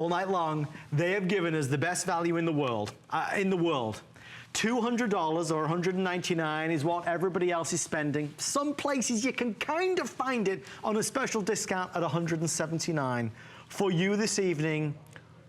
All night long, they have given us the best value in the world. $200 or $199 is what everybody else is spending. Some places you can kind of find it on a special discount at $179. For you this evening,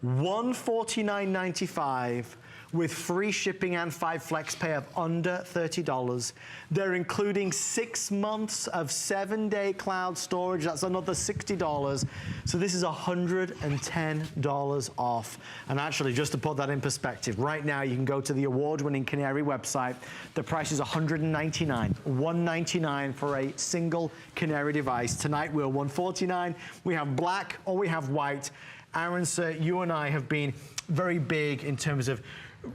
$149.95 with free shipping and 5 flex pay of under $30. They're including 6 months of 7-day cloud storage. That's another $60. So this is $110 off. And actually, just to put that in perspective, right now you can go to the award-winning Canary website. The price is $199, $199 for a single Canary device. Tonight we're $149. We have black or we have white. Aaron, sir, you and I have been very big in terms of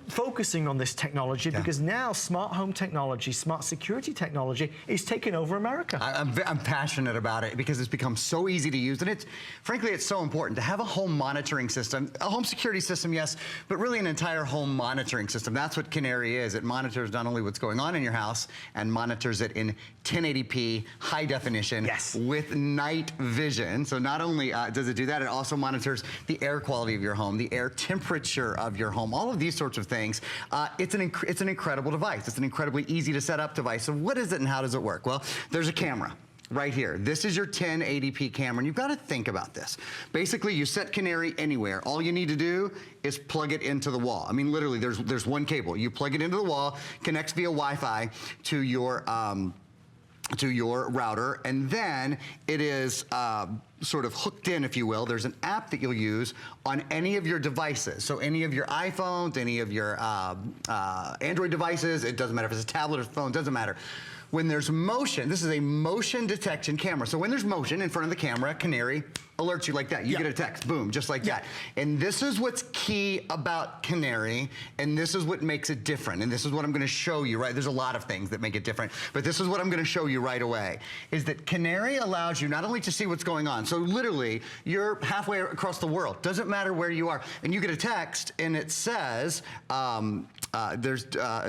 focusing on this technology because now smart home technology, smart security technology is taking over America. I'm passionate about it because it's become so easy to use, and it's frankly it's so important to have a home monitoring system, a home security system, yes, but really an entire home monitoring system. That's what Canary is. It monitors not only what's going on in your house and monitors it in 1080p high definition with night vision. So not only does it do that, it also monitors the air quality of your home, the air temperature of your home, all of these sorts of things. It's an incredible device. It's an incredibly easy to set up device. So what is it and how does it work? Well, there's a camera right here. This is your 1080p camera, and you've got to think about this. Basically, you set Canary anywhere. All you need to do is plug it into the wall. I mean, literally, there's one cable. You plug it into the wall, connects via Wi-Fi to your router, and then it is sort of hooked in, if you will. There's an app that you'll use on any of your devices. So any of your iPhones, any of your Android devices, it doesn't matter if it's a tablet or phone, doesn't matter. When there's motion, this is a motion detection camera. So when there's motion in front of the camera, Canary alerts you like that. You get a text, boom, just like that. And this is what's key about Canary, and this is what makes it different. And this is what I'm gonna show you, right? There's a lot of things that make it different, but this is what I'm gonna show you right away, is that Canary allows you not only to see what's going on, so literally, you're halfway across the world, doesn't matter where you are, and you get a text, and it says, there's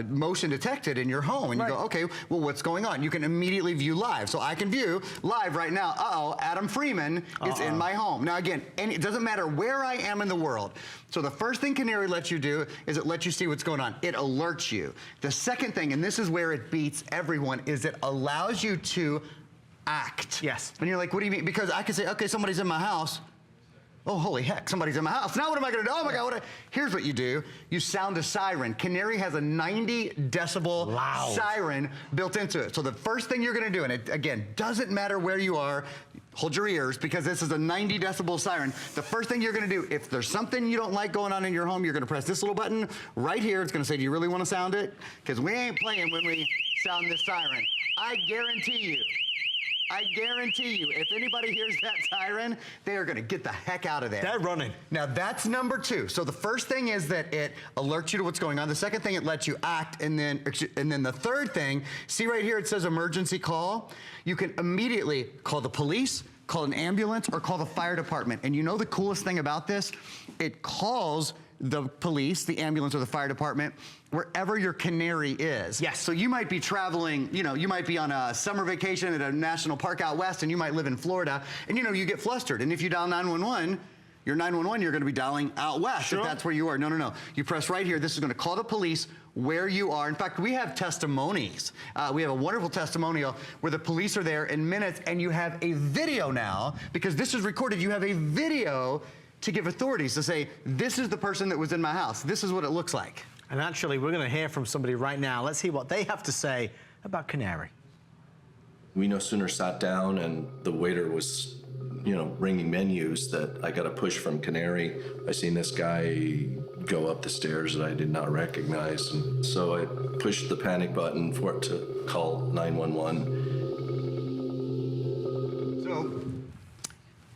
motion detected in your home, and you go, okay, well, what's going on? You can immediately view live. So I can view live right now, Adam Freeman is in my home. Now again, it doesn't matter where I am in the world. So the first thing Canary lets you do is it lets you see what's going on. It alerts you. The second thing, and this is where it beats everyone, is it allows you to act. Yes. And you're like, what do you mean? Because I can say, okay, somebody's in my house. Oh, holy heck, somebody's in my house. Now what am I gonna do? Oh my God, here's what you do. You sound a siren. Canary has a 90 decibel siren built into it. So the first thing you're gonna do, and it, again, doesn't matter where you are, hold your ears because this is a 90 decibel siren. The first thing you're gonna do, if there's something you don't like going on in your home, you're gonna press this little button right here. It's gonna say, do you really wanna sound it? Because we ain't playing when we sound this siren. I guarantee you, if anybody hears that siren, they are gonna get the heck out of there. They're running. Now that's number 2. So the first thing is that it alerts you to what's going on. The second thing, it lets you act. And then the third thing, see right here, it says emergency call. You can immediately call the police, call an ambulance, or call the fire department. And you know the coolest thing about this? It calls the police, the ambulance, or the fire department wherever your Canary is. Yes. So you might be traveling, you know, you might be on a summer vacation at a national park out west, and you might live in Florida, and you know, you get flustered. And if you dial 911, your 911, you're gonna be dialing out west if that's where you are. No. You press right here. This is gonna call the police where you are. In fact, we have testimonies. We have a wonderful testimonial where the police are there in minutes, and you have a video now, because this is recorded, you have a video to give authorities to say, this is the person that was in my house. This is what it looks like. And actually, we're gonna hear from somebody right now. Let's hear what they have to say about Canary. We no sooner sat down and the waiter was, you know, bringing menus that I got a push from Canary. I seen this guy go up the stairs that I did not recognize. And so I pushed the panic button for it to call 911.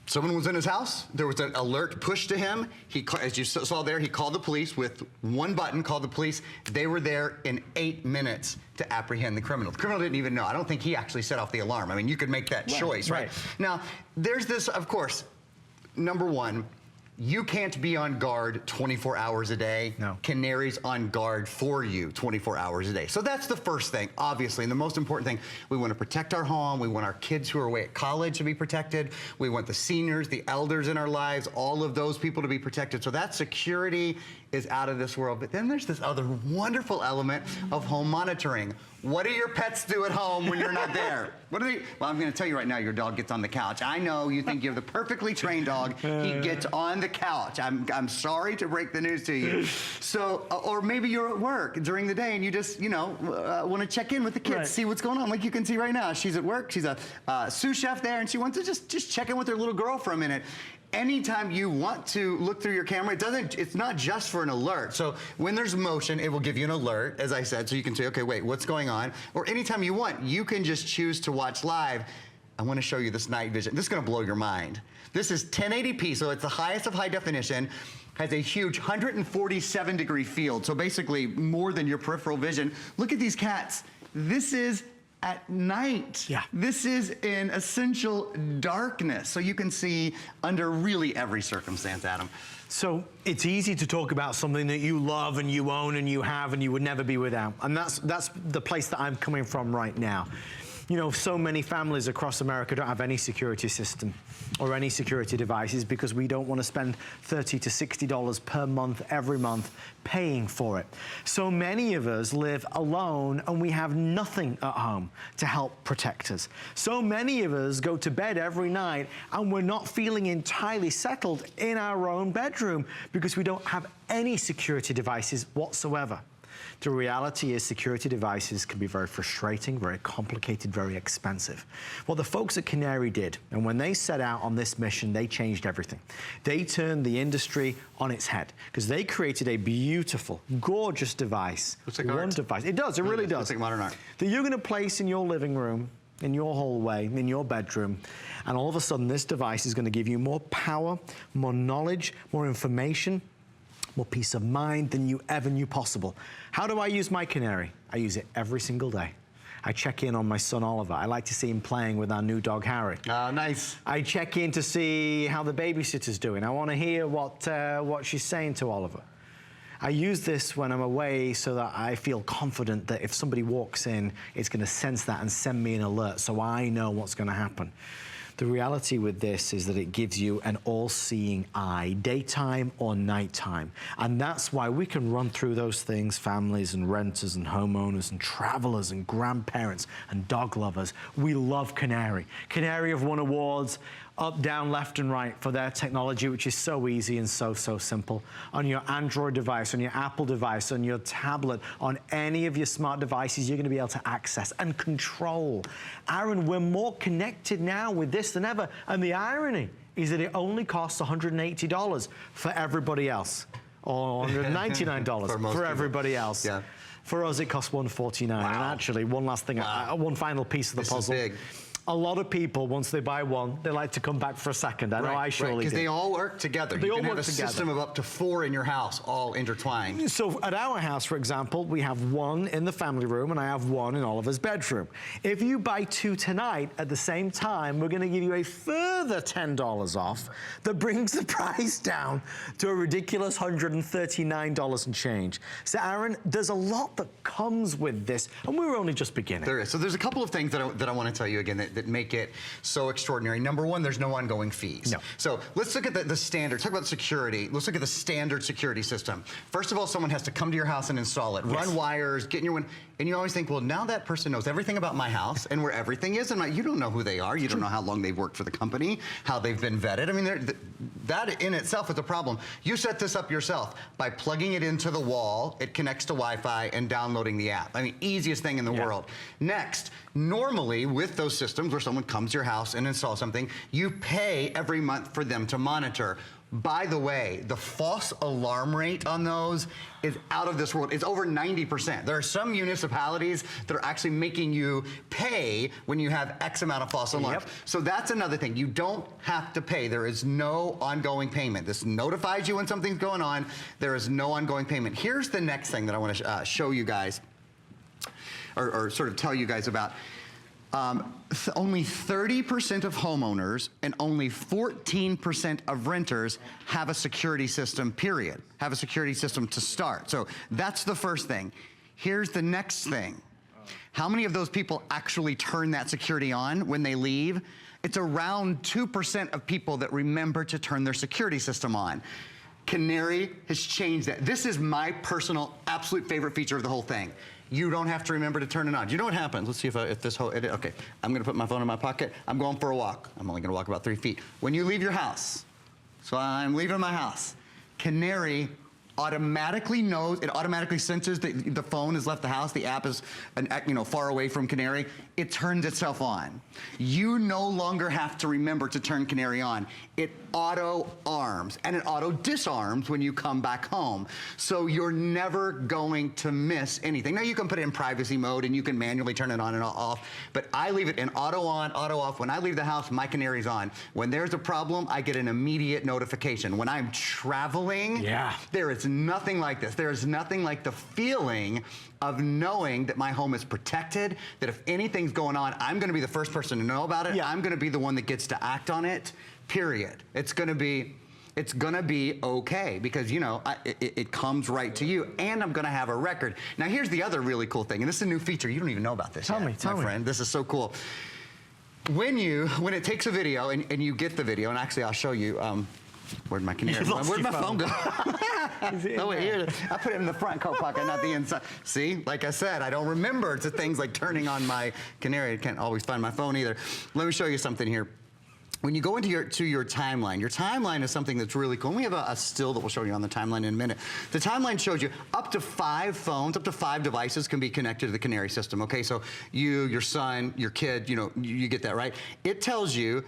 Someone was in his house. There was an alert pushed to him. He, as you saw there, he called the police with one button, called the police. They were there in 8 minutes to apprehend the criminal. The criminal didn't even know. I don't think he actually set off the alarm. I mean, you could make that choice, right? Now, there's this, of course, number one, You can't be on guard 24 hours a day. No. Canary's on guard for you 24 hours a day. So that's the first thing, obviously. And the most important thing, we want to protect our home. We want our kids who are away at college to be protected. We want the seniors, the elders in our lives, all of those people to be protected. So that security is out of this world. But then there's this other wonderful element of home monitoring. What do your pets do at home when you're not there? What do they? Well, I'm going to tell you right now, your dog gets on the couch. I know you think you have the perfectly trained dog. He gets on the couch. I'm sorry to break the news to you. So, or maybe you're at work during the day and you just, want to check in with the kids, Right. see what's going on. Like you can see right now, she's at work. She's a sous chef there, and she wants to just check in with her little girl for a minute. Anytime you want to look through your camera, it's not just for an alert. So when there's motion, it will give you an alert, as I said, so you can say, okay, wait, what's going on? Or anytime you want, you can just choose to watch live. I want to show you this night vision. This is going to blow your mind. This is 1080p, so it's the highest of high definition. Has a huge 147-degree field, so basically more than your peripheral vision. Look at these cats. This is at night. Yeah. This is in essential darkness, so you can see under really every circumstance, Adam. So it's easy to talk about something that you love and you own and you have and you would never be without. And that's the place that I'm coming from right now. So many families across America don't have any security system or any security devices because we don't want to spend $30 to $60 per month, every month, paying for it. So many of us live alone and we have nothing at home to help protect us. So many of us go to bed every night and we're not feeling entirely settled in our own bedroom because we don't have any security devices whatsoever. The reality is security devices can be very frustrating, very complicated, very expensive. What the folks at Canary did, and when they set out on this mission, they changed everything. They turned the industry on its head because they created a beautiful, gorgeous device. Looks like art. Device. It does, it really does. Looks like modern art. That you're going to place in your living room, in your hallway, in your bedroom, and all of a sudden this device is going to give you more power, more knowledge, more information, more peace of mind than you ever knew possible. How do I use my Canary? I use it every single day. I check in on my son Oliver. I like to see him playing with our new dog Harry. Nice. I check in to see how the babysitter's doing. I want to hear what she's saying to Oliver. I use this when I'm away so that I feel confident that if somebody walks in, it's going to sense that and send me an alert so I know what's going to happen. The reality with this is that it gives you an all-seeing eye, daytime or nighttime. And that's why we can run through those things, families and renters and homeowners and travelers and grandparents and dog lovers. We love Canary. Canary have won awards up, down, left and right for their technology, which is so easy and so simple. On your Android device, on your Apple device, on your tablet, on any of your smart devices, you're going to be able to access and control. Aaron, we're more connected now with this than ever. And the irony is that it only costs $180 for everybody else, or $199 for everybody else. Yeah. For us, it costs $149. Wow. And actually, one last thing, one final piece of the puzzle. This is big. A lot of people, once they buy one, they like to come back for a second. I know I surely Because do. they all work together. They you all can have work a together. system of up to 4 in your house, all intertwined. So at our house, for example, we have one in the family room and I have one in Oliver's bedroom. If you buy 2 tonight at the same time, we're going to give you a further $10 off that brings the price down to a ridiculous $139 and change. So Aaron, there's a lot that comes with this and we're only just beginning. There is. So there's a couple of things that I want to tell you again that make it so extraordinary. Number one, there's no ongoing fees. No. So let's look at the standard. Talk about security. Let's look at the standard security system. First of all, someone has to come to your house and install it. Yes. Run wires, get in your window. And you always think, well, now that person knows everything about my house and where everything is. And you don't know who they are. You don't know how long they've worked for the company, how they've been vetted. I mean, that in itself is a problem. You set this up yourself. By plugging it into the wall, it connects to Wi-Fi and downloading the app. I mean, easiest thing in the world. Next, normally with those systems where someone comes to your house and installs something, you pay every month for them to monitor. By the way, the false alarm rate on those is out of this world. It's over 90%. There are some municipalities that are actually making you pay when you have X amount of false alarms. Yep. So that's another thing. You don't have to pay. There is no ongoing payment. This notifies you when something's going on. There is no ongoing payment. Here's the next thing that I want to show you guys, or sort of tell you guys about. Only 30% of homeowners and only 14% of renters have a security system, period. Have a security system to start. So that's the first thing. Here's the next thing. How many of those people actually turn that security on when they leave? It's around 2% of people that remember to turn their security system on. Canary has changed that. This is my personal absolute favorite feature of the whole thing. You don't have to remember to turn it on. Do you know what happens? Let's see if this whole, okay. I'm gonna put my phone in my pocket. I'm going for a walk. I'm only gonna walk about 3 feet. When you leave your house, so I'm leaving my house, Canary automatically knows, it automatically senses that the phone has left the house, the app is far away from Canary, it turns itself on. You no longer have to remember to turn Canary on. It auto arms and it auto disarms when you come back home. So you're never going to miss anything. Now you can put it in privacy mode and you can manually turn it on and off, but I leave it in auto on, auto off. When I leave the house, my Canary's on. When there's a problem, I get an immediate notification. When I'm traveling, there is nothing like this. There is nothing like the feeling of knowing that my home is protected, that if anything's going on, I'm gonna be the first person to know about it. I'm gonna be the one that gets to act on it, period. It's gonna be okay because, it comes right to you, and I'm gonna have a record. Now here's the other really cool thing, and this is a new feature. You don't even know about this yet, my friend. This is so cool. When it takes a video and you get the video, and actually I'll show you, where'd my Canary? Where'd my phone go? Oh, wait, here it is. I put it in the front coat pocket, not the inside. See, like I said, I don't remember to things like turning on my Canary. I can't always find my phone either. Let me show you something here. When you go into your timeline is something that's really cool. And we have a still that we'll show you on the timeline in a minute. The timeline shows you up to 5 phones, up to 5 devices can be connected to the Canary system. Okay, so you, your son, your kid, you get that, right? It tells you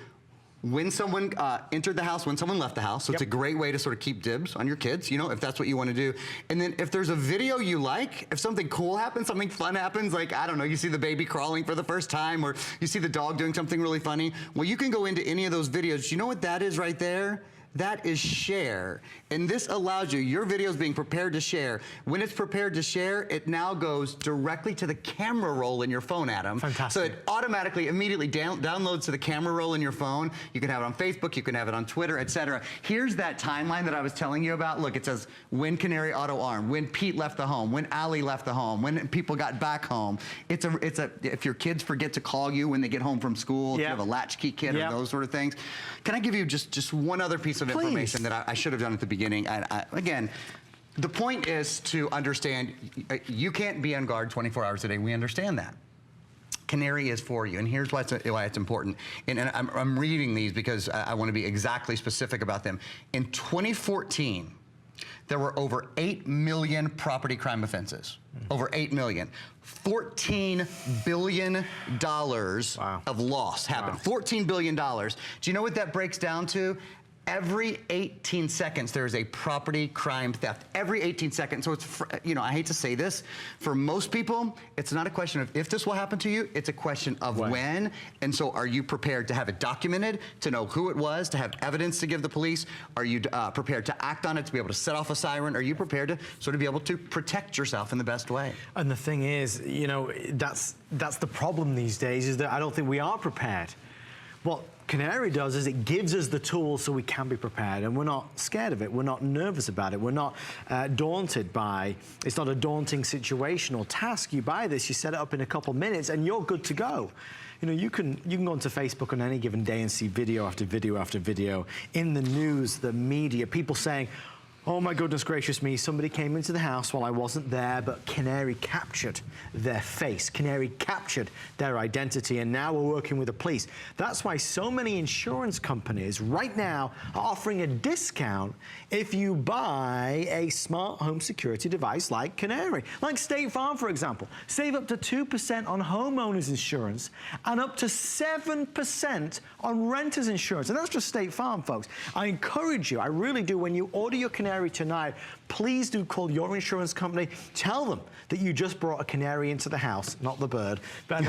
when someone entered the house, when someone left the house. So it's a great way to sort of keep dibs on your kids, if that's what you want to do. And then if there's a video you like, if something cool happens, something fun happens, like, I don't know, you see the baby crawling for the first time, or you see the dog doing something really funny, well, you can go into any of those videos. You know what that is right there? That is share. And this allows you, your video is being prepared to share. When it's prepared to share, it now goes directly to the camera roll in your phone, Adam. Fantastic. So it automatically, immediately downloads to the camera roll in your phone. You can have it on Facebook, you can have it on Twitter, etc. Here's that timeline that I was telling you about. Look, it says when Canary auto armed, when Pete left the home, when Allie left the home, when people got back home. If your kids forget to call you when they get home from school, if you have a latchkey kid or those sort of things. Can I give you just one other piece of information that I should have done at the beginning? Again, the point is to understand you can't be on guard 24 hours a day. We understand that. Canary is for you, and here's why it's important. And I'm reading these because I want to be exactly specific about them. In 2014, there were over 8 million property crime offenses. Over 8 million. $14 billion of loss happened. $14 billion. Do you know what that breaks down to? Every 18 seconds, there is a property crime theft. Every 18 seconds. So it's, I hate to say this, for most people, it's not a question of if this will happen to you, it's a question of when. And so are you prepared to have it documented, to know who it was, to have evidence to give the police? Are you prepared to act on it, to be able to set off a siren? Are you prepared to sort of be able to protect yourself in the best way? And the thing is, that's the problem these days, is that I don't think we are prepared. What Canary does is it gives us the tools so we can be prepared, and we're not scared of it. We're not nervous about it. We're not daunted by, it's not a daunting situation or task. You buy this, you set it up in a couple minutes, and you're good to go. You can go onto Facebook on any given day and see video after video after video in the news, the media, people saying, oh my goodness gracious me, somebody came into the house while I wasn't there, but Canary captured their face. Canary captured their identity, and now we're working with the police. That's why so many insurance companies right now are offering a discount if you buy a smart home security device like Canary. Like State Farm, for example. Save up to 2% on homeowners insurance and up to 7% on renters insurance. And that's just State Farm, folks. I encourage you, I really do, when you order your Canary canary tonight, please do call your insurance company. Tell them that you just brought a canary into the house, not the bird, but,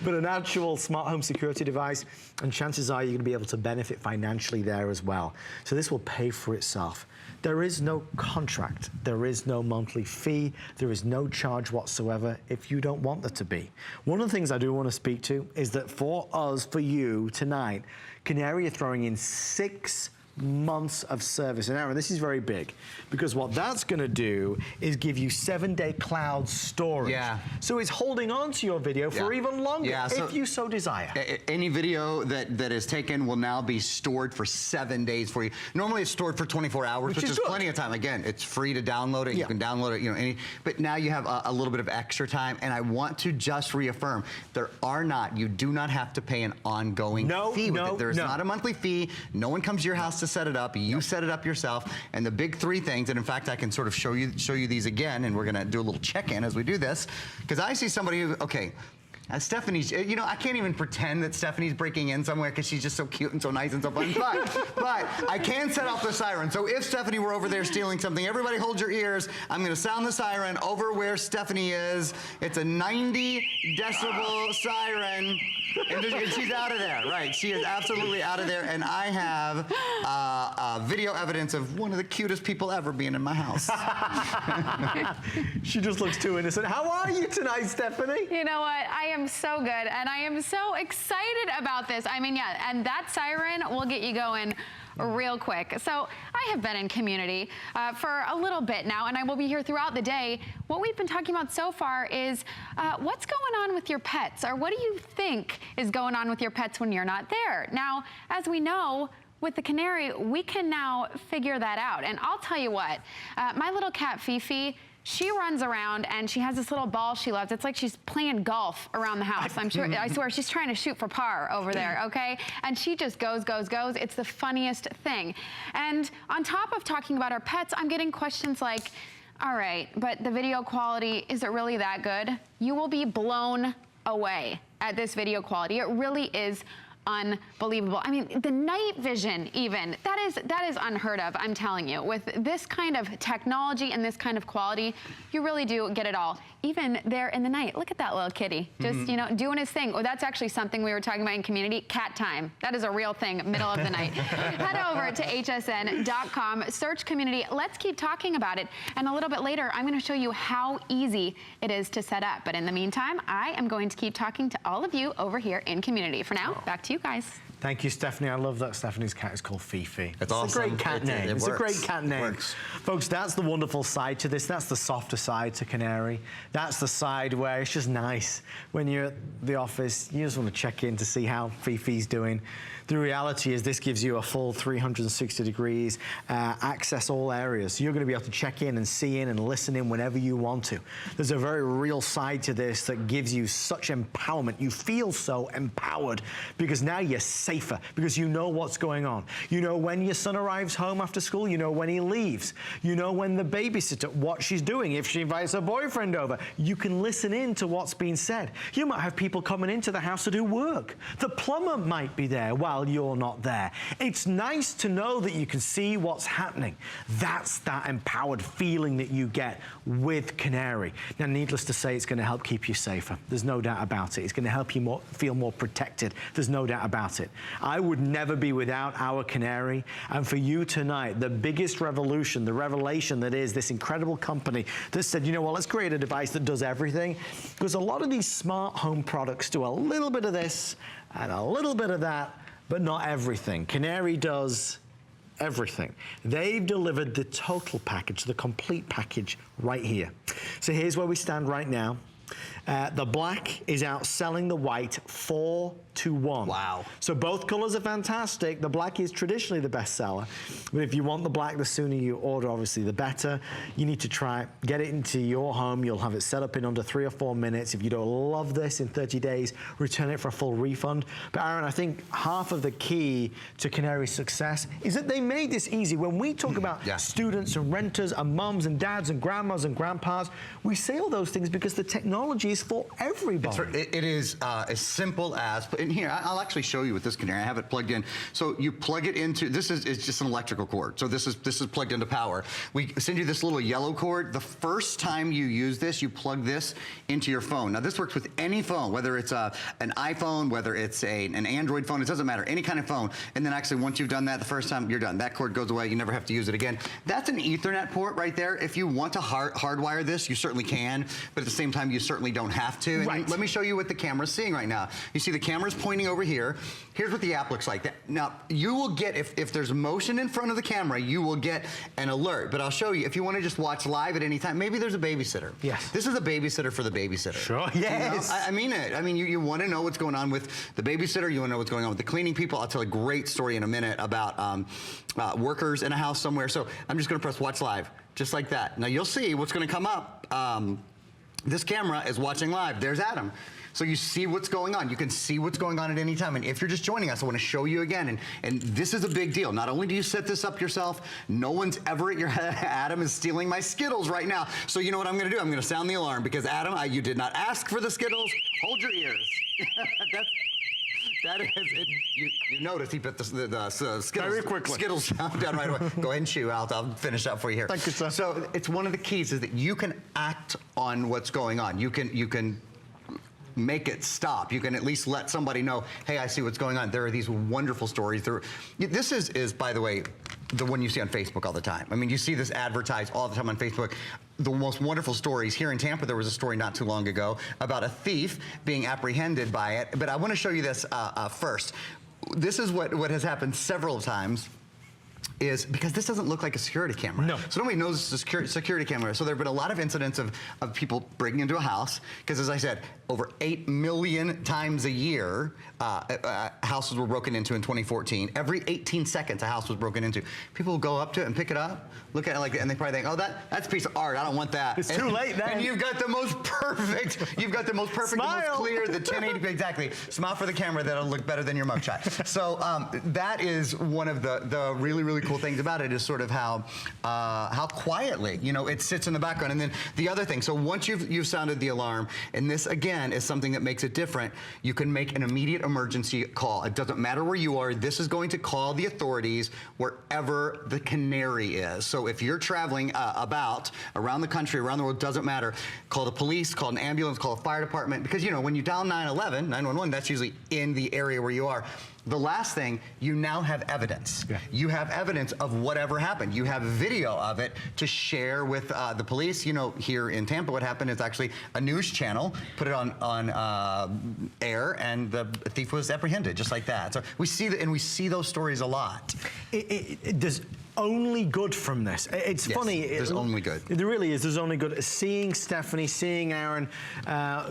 but an actual smart home security device, and chances are you're going to be able to benefit financially there as well. So this will pay for itself. There is no contract. There is no monthly fee. There is no charge whatsoever if you don't want there to be. One of the things I do want to speak to is that for us, for you tonight, Canary are throwing in 6 months of service. And Aaron, this is very big because what that's going to do is give you 7-day cloud storage. Yeah. So it's holding on to your video for even longer so if you so desire. Any video that is taken will now be stored for 7 days for you. Normally it's stored for 24 hours, which is plenty of time. Again, it's free to download it. You can download it, but now you have a little bit of extra time. And I want to just reaffirm, you do not have to pay an ongoing fee with it. There's not a monthly fee. No one comes to your house to set it up. You set it up yourself. And the big 3 things, and in fact, I can sort of show you these again, and we're gonna do a little check-in as we do this, because I see somebody who, Stephanie's, I can't even pretend that Stephanie's breaking in somewhere because she's just so cute and so nice and so fun. But I can set off the siren. So if Stephanie were over there stealing something, everybody hold your ears. I'm going to sound the siren over where Stephanie is. It's a 90 decibel siren. And she's out of there, right? She is absolutely out of there. And I have video evidence of one of the cutest people ever being in my house. She just looks too innocent. How are you tonight, Stephanie? You know what? I am so good, and I am so excited about this. I mean, yeah, and that siren will get you going real quick. So I have been in community for a little bit now, and I will be here throughout the day. What we've been talking about so far is what's going on with your pets, or what do you think is going on with your pets when you're not there? Now, as we know, with the Canary, we can now figure that out. And I'll tell you what, my little cat Fifi, she runs around and she has this little ball she loves. It's like she's playing golf around the house. I swear, she's trying to shoot for par over there, okay? And she just goes. It's the funniest thing. And on top of talking about our pets, I'm getting questions like, all right, but the video quality, is it really that good? You will be blown away at this video quality. It really is unbelievable. I mean, the night vision even, that is unheard of, I'm telling you. With this kind of technology and this kind of quality, you really do get it all. Even there in the night, look at that little kitty, just, doing his thing. Oh, that's actually something we were talking about in community, cat time. That is a real thing, middle of the night. Head over to hsn.com, search community. Let's keep talking about it. And a little bit later, I'm gonna show you how easy it is to set up. But in the meantime, I am going to keep talking to all of you over here in community. For now, back to you guys. Thank you, Stephanie. I love that Stephanie's cat is called Fifi. It's awesome. A great cat name. It's a great cat name. Works. Folks, that's the wonderful side to this. That's the softer side to Canary. That's the side where it's just nice. When you're at the office, you just want to check in to see how Fifi's doing. The reality is this gives you a full 360 degrees, access all areas. So you're going to be able to check in and see in and listen in whenever you want to. There's a very real side to this that gives you such empowerment. You feel so empowered because now you're safer because you know what's going on. You know when your son arrives home after school. You know when he leaves. You know when the babysitter, what she's doing. If she invites her boyfriend over, you can listen in to what's being said. You might have people coming into the house to do work. The plumber might be there while you're not there. It's nice to know that you can see what's happening. That's that empowered feeling that you get with Canary. Now, needless to say, it's going to help keep you safer. There's no doubt about it. It's going to help you feel more protected. There's no doubt about it. I would never be without our Canary. And for you tonight, the biggest revolution, the revelation that is this incredible company that said, you know what, let's create a device that does everything. Because a lot of these smart home products do a little bit of this and a little bit of that, but not everything. Canary does everything. They've delivered the total package, the complete package right here. So here's where we stand right now. The black is outselling the white 4-1. Wow. So both colors are fantastic. The black is traditionally the best seller. But if you want the black, the sooner you order, obviously, the better. You need to try it. Get it into your home. You'll have it set up in under 3 or 4 minutes. If you don't love this in 30 days, return it for a full refund. But Aaron, I think half of the key to Canary's success is that they made this easy. When we talk about students and renters and mums and dads and grandmas and grandpas, we say all those things because the technology technology is for everybody. It is as simple as, and here, I'll actually show you with this canary. I have it plugged in. So you plug it into, this is it's just an electrical cord. So this is plugged into power. We send you this little yellow cord. The first time you use this, you plug this into your phone. Now this works with any phone, whether it's an iPhone, whether it's an Android phone, it doesn't matter, any kind of phone. And then actually once you've done that the first time, you're done. That cord goes away, you never have to use it again. That's an Ethernet port right there. If you want to hardwire this, you certainly can, but at the same time, you certainly don't have to. And Right. let me show you what the camera's seeing right now. You see the camera's pointing over here. Here's what the app looks like. Now, you will get, if there's motion in front of the camera, you will get an alert. But I'll show you, if you want to just watch live at any time, maybe there's a babysitter. Yes. This is a babysitter for the babysitter. Sure, You know? yes. I mean it. I mean, you want to know what's going on with the babysitter. You want to know what's going on with the cleaning people. I'll tell a great story in a minute about workers in a house somewhere. So I'm just going to press watch live, just like that. Now you'll see what's going to come up. This camera is watching live. There's Adam. So you see what's going on. You can see what's going on at any time. And if you're just joining us, I want to show you again. And this is a big deal. Not only do you set this up yourself, no one's ever at your head. Adam is stealing my Skittles right now. So you know what I'm going to do? I'm going to sound the alarm because Adam, you did not ask for the Skittles. Hold your ears. That is it. You notice he put the Skittles, Very quickly. Skittles down right away. Go ahead and chew. I'll finish up for you here. Thank you, sir. So it's one of the keys is that you can act on what's going on. You can make it stop. You can at least let somebody know, hey, I see what's going on. There are these wonderful stories. This is, by the way, the one you see on Facebook all the time. I mean, you see this advertised all the time on Facebook. The most wonderful stories. Here in Tampa, there was a story not too long ago about a thief being apprehended by it. But I want to show you this first. This is what has happened several times. Is because this doesn't look like a security camera. No. So nobody knows it's a security camera. So there have been a lot of incidents of people breaking into a house, because as I said, over 8 million times a year, houses were broken into in 2014. Every 18 seconds, a house was broken into. People will go up to it and pick it up, look at it like, and they probably think, oh, that's a piece of art. I don't want that. It's too late then. And you've got the most perfect, the most Smile. clear, the 1080, exactly. Smile for the camera, that'll look better than your mugshot. So that is one of the really, really cool things about it is sort of how quietly, it sits in the background. And then the other thing, so once you've sounded the alarm, and this again is something that makes it different, you can make an immediate emergency call. It doesn't matter where you are, this is going to call the authorities wherever the canary is. So if you're traveling around the country, around the world, doesn't matter, call the police, call an ambulance, call a fire department, because when you dial 911, that's usually in the area where you are. The last thing, you now have evidence. Yeah. You have evidence of whatever happened. You have video of it to share with the police. Here in Tampa, what happened is actually a news channel put it on air, and the thief was apprehended, just like that. So we see that, and we see those stories a lot. There's only good from this. It's Yes, funny. there's only good. There really is. There's only good. Seeing Stephanie, seeing Aaron,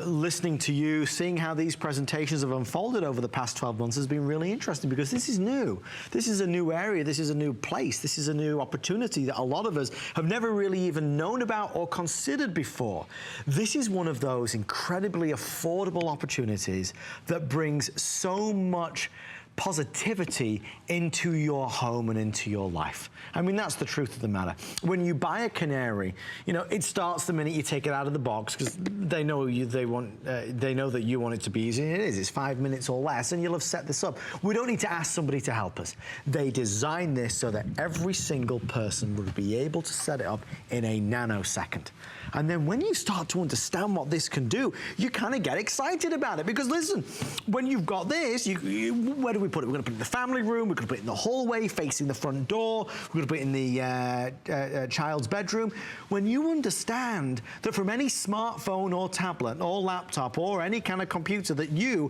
listening to you, seeing how these presentations have unfolded over the past 12 months has been really interesting, because this is new. This is a new area. This is a new place. This is a new opportunity that a lot of us have never really even known about or considered before. This is one of those incredibly affordable opportunities that brings so much positivity into your home and into your life. I mean, that's the truth of the matter. When you buy a canary, it starts the minute you take it out of the box, because they know they know that you want it to be easy, and it is. It's 5 minutes or less, and you'll have set this up. We don't need to ask somebody to help us. They designed this so that every single person would be able to set it up in a nanosecond. And then when you start to understand what this can do, you kind of get excited about it. Because listen, when you've got this, where do we put it? We're going to put it in the family room, we're going to put it in the hallway facing the front door, we're going to put it in the child's bedroom. When you understand that from any smartphone or tablet or laptop or any kind of computer that you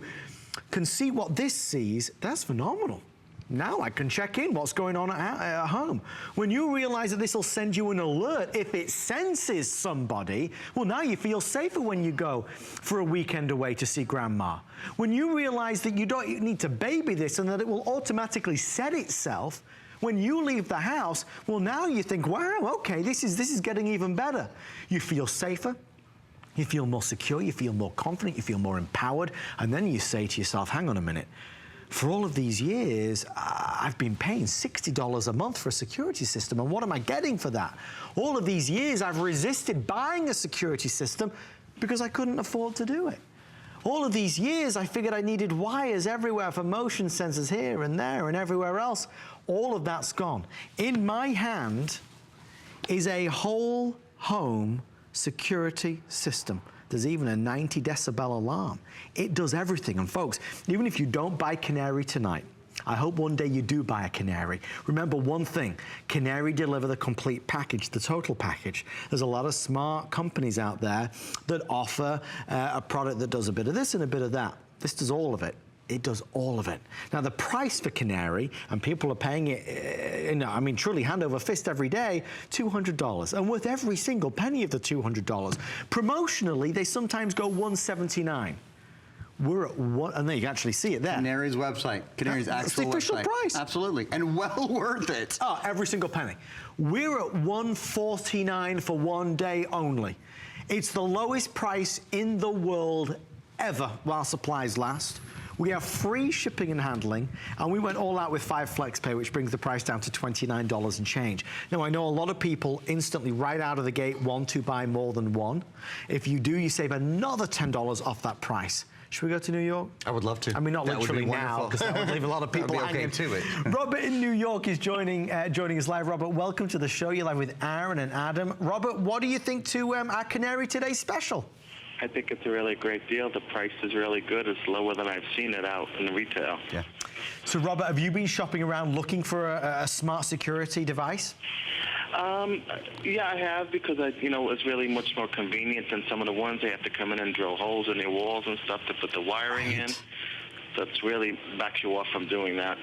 can see what this sees, that's phenomenal. Now I can check in what's going on at home. When you realize that this will send you an alert if it senses somebody, well, now you feel safer when you go for a weekend away to see grandma. When you realize that you don't need to baby this and that it will automatically set itself when you leave the house, well, now you think, wow, okay, this is getting even better. You feel safer. You feel more secure. You feel more confident. You feel more empowered. And then you say to yourself, hang on a minute. For all of these years, I've been paying $60 a month for a security system, and what am I getting for that? All of these years, I've resisted buying a security system, because I couldn't afford to do it. All of these years, I figured I needed wires everywhere for motion sensors here and there and everywhere else. All of that's gone. In my hand is a whole home security system. There's even a 90 decibel alarm. It does everything. And folks, even if you don't buy Canary tonight, I hope one day you do buy a Canary. Remember one thing, Canary deliver the complete package, the total package. There's a lot of smart companies out there that offer a product that does a bit of this and a bit of that. This does all of it. It does all of it. Now the price for Canary, and people are paying it, I mean truly hand over fist every day, $200, and worth every single penny of the $200. Promotionally, they sometimes go $179. We're at one, and there you can actually see it there. Canary's website, Canary's actual the official website. price. Absolutely, and well worth it. Oh, every single penny. We're at $149 for one day only. It's the lowest price in the world ever while supplies last. We have free shipping and handling, and we went all out with 5 FlexPay, which brings the price down to $29 and change. Now, I know a lot of people instantly, right out of the gate, want to buy more than one. If you do, you save another $10 off that price. Should we go to New York? I would love to. I mean, not That would be literally now, wonderful. because that would leave a lot of people That would be hanging. okay, too, Robert in New York is joining us live. Robert, welcome to the show. You're live with Aaron and Adam. Robert, what do you think to our Canary Today special? I think it's a really great deal. The price is really good. It's lower than I've seen it out in retail. Yeah. So, Robert, have you been shopping around looking for a smart security device? Yeah, I have, because it's really much more convenient than some of the ones. They have to come in and drill holes in their walls and stuff to put the wiring in. That's really backs you off from doing that.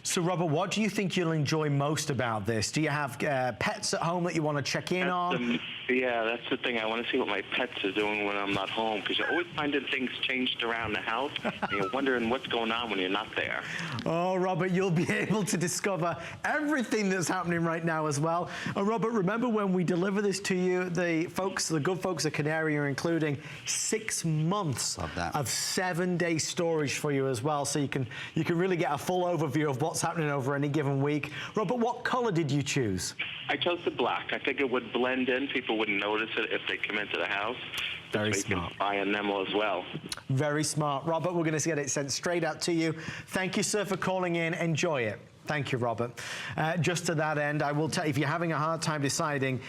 So, Robert, what do you think you'll enjoy most about this? Do you have pets at home that you want to check in on? Yeah, that's the thing. I want to see what my pets are doing when I'm not home, because you're always finding things changed around the house, and you're wondering what's going on when you're not there. Oh, Robert, you'll be able to discover everything that's happening right now as well. And Robert, remember when we deliver this to you, the good folks at Canary are including 6 months of 7-day storage for you as well, so you can really get a full overview of what's happening over any given week. Robert, what color did you choose? I chose the black. I think it would blend in. People wouldn't notice it if they come into the house. Very so smart. You can buy an Enamel as well. Very smart. Robert, we're going to get it sent straight out to you. Thank you, sir, for calling in. Enjoy it. Thank you, Robert. Just to that end, I will tell you, if you're having a hard time deciding,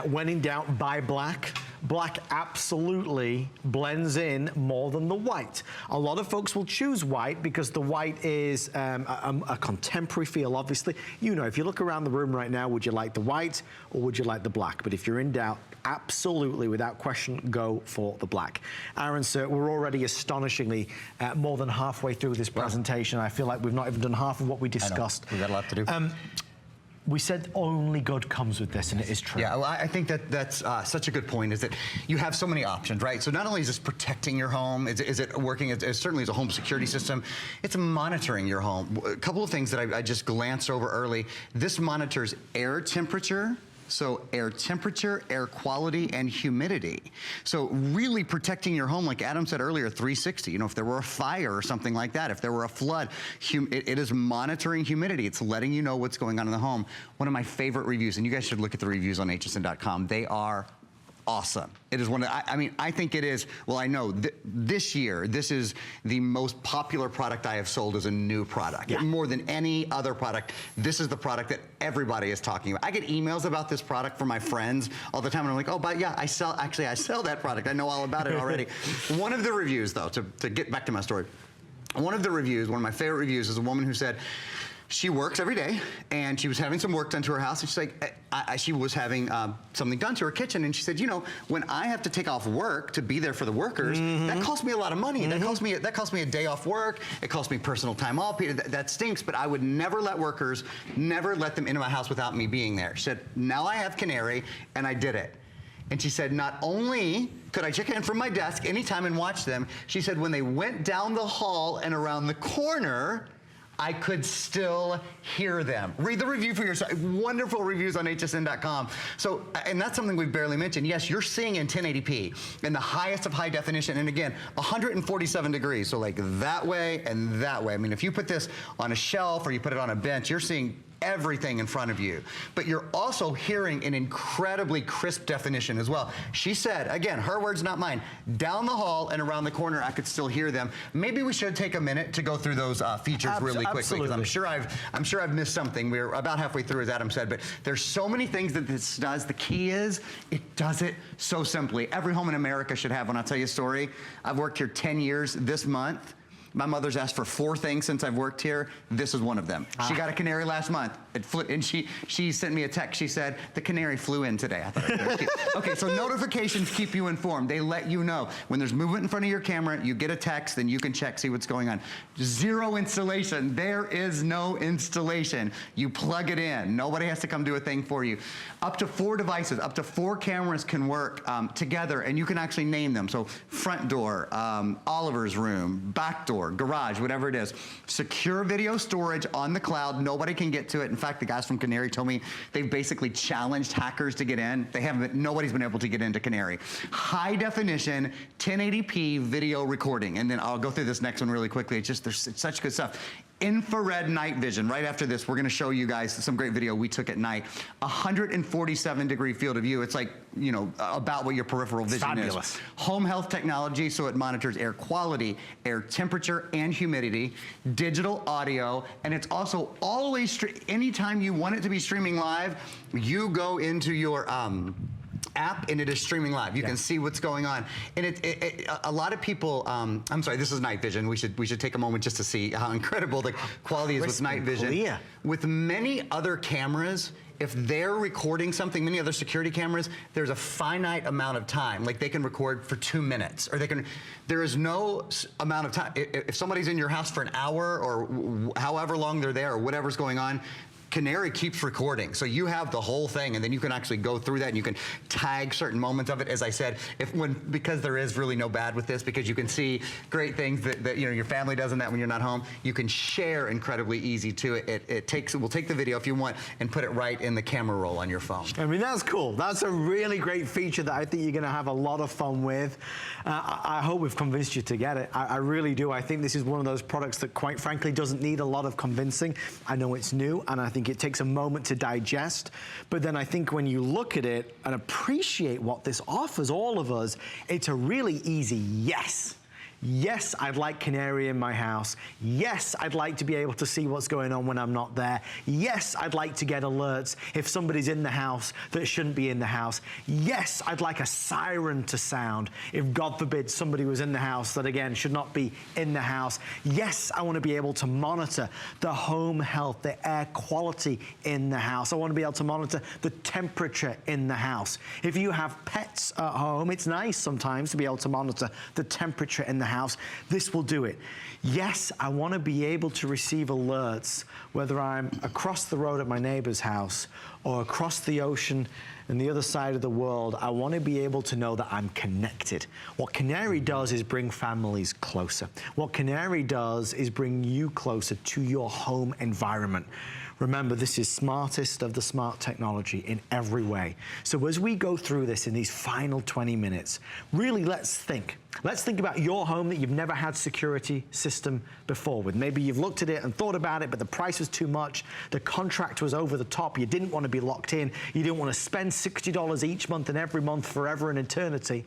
when in doubt, buy black. Black absolutely blends in more than the white. A lot of folks will choose white because the white is a contemporary feel, obviously. You know, if you look around the room right now, would you like the white or would you like the black? But if you're in doubt, absolutely, without question, go for the black. Aaron, sir, we're already astonishingly more than halfway through this presentation. I feel like we've not even done half of what we discussed. We've got a lot to do. We said only good comes with this, and it is true. Yeah, well, I think that's such a good point, is that you have so many options, right? So not only is this protecting your home, is it working as certainly as a home security system, it's monitoring your home. A couple of things that I just glanced over early. This monitors air temperature, so air temperature, air quality, and humidity. So really protecting your home, like Adam said earlier, 360. You know, if there were a fire or something like that, if there were a flood, it is monitoring humidity. It's letting you know what's going on in the home. One of my favorite reviews, and you guys should look at the reviews on hsn.com. They are awesome. It is one of, I mean, I think it is, well, I know this year, this is the most popular product I have sold as a new product. Yeah. More than any other product, this is the product that everybody is talking about. I get emails about this product from my friends all the time, and I'm like, oh, but yeah, I sell that product. I know all about it already. One of the reviews, though, to get back to my story, one of my favorite reviews is a woman who said, she works every day, and she was having some work done to her house, and she's like, she was having something done to her kitchen, and she said, you know, when I have to take off work to be there for the workers, that costs me a lot of money. That costs me a day off work. It costs me personal time off. That stinks, but I would never let them into my house without me being there. She said, now I have Canary, and I did it. And she said, not only could I check in from my desk anytime and watch them, she said, when they went down the hall and around the corner, I could still hear them. Read the review for yourself. Wonderful reviews on hsn.com. So, and that's something we've barely mentioned. Yes, you're seeing in 1080p in the highest of high definition, and again, 147 degrees. So like that way and that way. I mean, if you put this on a shelf or you put it on a bench, you're seeing everything in front of you, but you're also hearing an incredibly crisp definition as well. She said, again, her words, not mine, down the hall and around the corner, I could still hear them. Maybe we should take a minute to go through those features really quickly, because I'm sure I've missed something. We're about halfway through, as Adam said, but there's so many things that this does. The key is it does it so simply. Every home in America should have one. I'll tell you a story. I've worked here 10 years this month. My mother's asked for 4 things since I've worked here. This is one of them. She got a canary last month. And she sent me a text. She said, the canary flew in today. I thought it was very cute. Okay, so notifications keep you informed. They let you know. When there's movement in front of your camera, you get a text, then you can check, see what's going on. 0 installation. There is no installation. You plug it in. Nobody has to come do a thing for you. Up to 4 devices, up to 4 cameras can work together, and you can actually name them. So front door, Oliver's room, back door, garage, whatever it is. Secure video storage on the cloud. Nobody can get to it. In fact, the guys from Canary told me they've basically challenged hackers to get in. Nobody's been able to get into Canary. High definition, 1080p video recording. And then I'll go through this next one really quickly. It's such good stuff. Infrared night vision. Right after this, we're going to show you guys some great video we took at night. 147-degree field of view. It's like, you know, about what your peripheral vision is. Home health technology, so it monitors air quality, air temperature, and humidity. Digital audio, and it's also always, anytime you want it to be streaming live, you go into your app and it is streaming live. You can see what's going on. And a lot of people, I'm sorry, this is night vision. We should take a moment just to see how incredible the quality is with night vision. Clear. With many other cameras, if they're recording something, many other security cameras, there's a finite amount of time. Like they can record for 2 minutes, or there is no amount of time. If somebody's in your house for an hour or however long they're there or whatever's going on, Canary keeps recording, so you have the whole thing, and then you can actually go through that and you can tag certain moments of it. As I said, because there is really no bad with this, because you can see great things that you know your family does in that when you're not home. You can share incredibly easy to it. We'll take the video if you want and put it right in the camera roll on your phone. I mean, that's cool. That's a really great feature that I think you're going to have a lot of fun with. I hope we've convinced you to get it. I really do. I think this is one of those products that, quite frankly, doesn't need a lot of convincing. I know it's new, and I think it takes a moment to digest, but then I think when you look at it and appreciate what this offers all of us, it's a really easy yes. Yes, I'd like Canary in my house. Yes, I'd like to be able to see what's going on when I'm not there. Yes, I'd like to get alerts if somebody's in the house that shouldn't be in the house. Yes, I'd like a siren to sound if, God forbid, somebody was in the house that, again, should not be in the house. Yes, I want to be able to monitor the home health, the air quality in the house. I want to be able to monitor the temperature in the house. If you have pets at home, it's nice sometimes to be able to monitor the temperature in the house. This will do it. Yes, I want to be able to receive alerts, whether I'm across the road at my neighbor's house or across the ocean and the other side of the world. I want to be able to know that I'm connected. What Canary does is bring families closer. What Canary does is bring you closer to your home environment. Remember, this is smartest of the smart technology in every way. So as we go through this in these final 20 minutes, really let's think. Let's think about your home that you've never had security system before with. Maybe you've looked at it and thought about it, but the price was too much. The contract was over the top. You didn't want to be locked in. You didn't want to spend $60 each month and every month forever and eternity.